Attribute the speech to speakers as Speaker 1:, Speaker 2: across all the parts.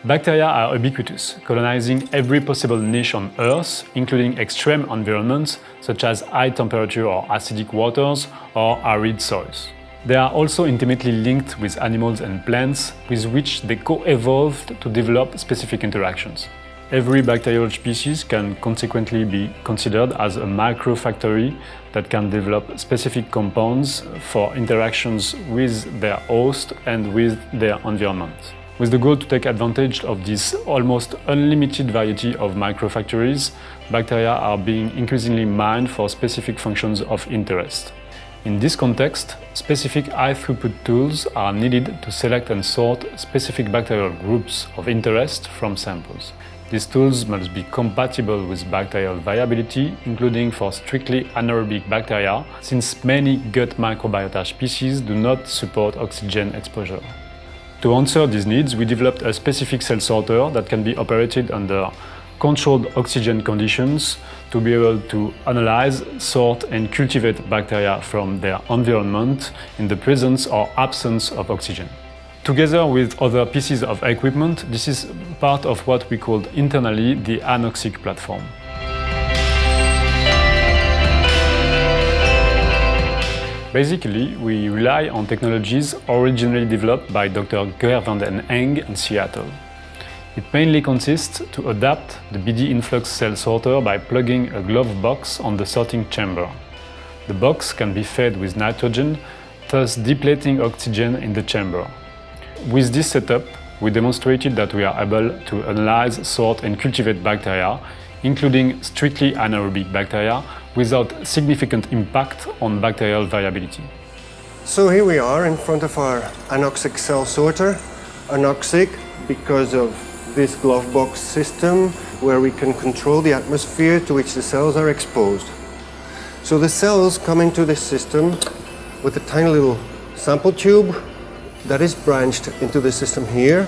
Speaker 1: Bacteria are ubiquitous, colonizing every possible niche on Earth, including extreme environments such as high temperature or acidic waters or arid soils. They are also intimately linked with animals and plants, with which they co-evolved to develop specific interactions. Every bacterial species can consequently be considered as a microfactory that can develop specific compounds for interactions with their host and with their environment. With the goal to take advantage of this almost unlimited variety of microfactories, bacteria are being increasingly mined for specific functions of interest. In this context, specific high-throughput tools are needed to select and sort specific bacterial groups of interest from samples. These tools must be compatible with bacterial viability, including for strictly anaerobic bacteria, since many gut microbiota species do not support oxygen exposure. To answer these needs, we developed a specific cell sorter that can be operated under controlled oxygen conditions to be able to analyze, sort and cultivate bacteria from their environment in the presence or absence of oxygen. Together with other pieces of equipment, this is part of what we call internally the Anoxic platform. Basically, we rely on technologies originally developed by Dr. Ger van den Eng in Seattle. It mainly consists to adapt the BD influx cell sorter by plugging a glove box on the sorting chamber. The box can be fed with nitrogen, thus depleting oxygen in the chamber. With this setup, we demonstrated that we are able to analyze, sort and cultivate bacteria, including strictly anaerobic bacteria, without significant impact on bacterial viability.
Speaker 2: So here we are in front of our Anoxic cell sorter. Anoxic because of this glove box system where we can control the atmosphere to which the cells are exposed. So the cells come into this system with a tiny little sample tube that is branched into the system here,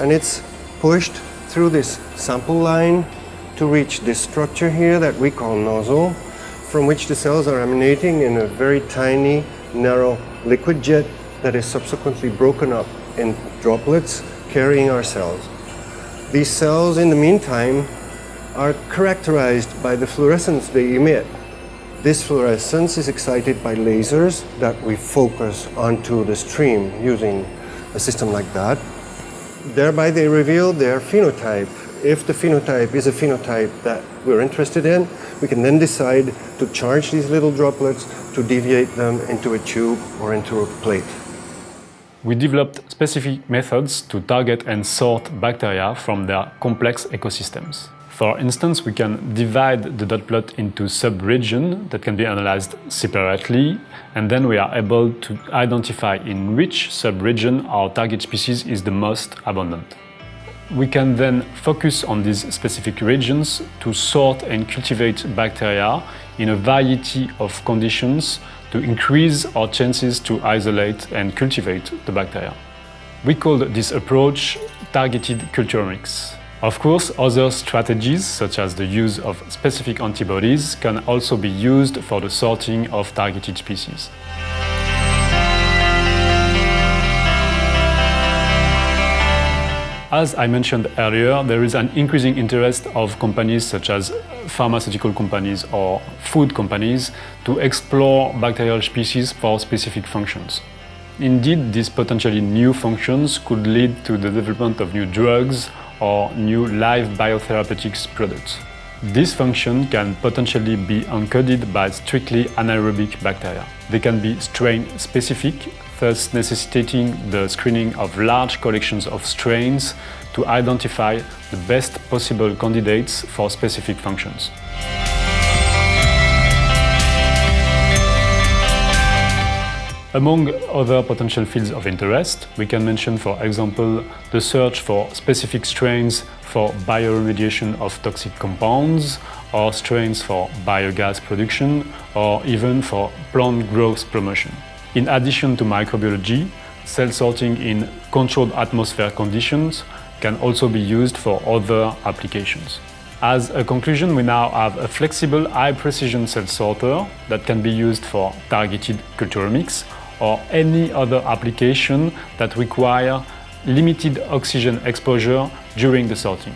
Speaker 2: and it's pushed through this sample line to reach this structure here that we call nozzle, from which the cells are emanating in a very tiny, narrow liquid jet that is subsequently broken up in droplets carrying our cells. These cells, in the meantime, are characterized by the fluorescence they emit. This fluorescence is excited by lasers that we focus onto the stream using a system like that. Thereby they reveal their phenotype. If the phenotype is a phenotype that we're interested in, we can then decide to charge these little droplets to deviate them into a tube or into a plate.
Speaker 1: We developed specific methods to target and sort bacteria from their complex ecosystems. For instance, we can divide the dot plot into sub-regions that can be analyzed separately, and then we are able to identify in which sub-region our target species is the most abundant. We can then focus on these specific regions to sort and cultivate bacteria in a variety of conditions to increase our chances to isolate and cultivate the bacteria. We call this approach targeted culturomics. Of course, other strategies, such as the use of specific antibodies, can also be used for the sorting of targeted species. As I mentioned earlier, there is an increasing interest of companies such as pharmaceutical companies or food companies to explore bacterial species for specific functions. Indeed, these potentially new functions could lead to the development of new drugs or new live biotherapeutics products. This function can potentially be encoded by strictly anaerobic bacteria. They can be strain-specific, thus necessitating the screening of large collections of strains to identify the best possible candidates for specific functions. Among other potential fields of interest, we can mention, for example, the search for specific strains for bioremediation of toxic compounds, or strains for biogas production, or even for plant growth promotion. In addition to microbiology, cell sorting in controlled atmosphere conditions can also be used for other applications. As a conclusion, we now have a flexible high-precision cell sorter that can be used for targeted culturomics or any other application that require limited oxygen exposure during the sorting.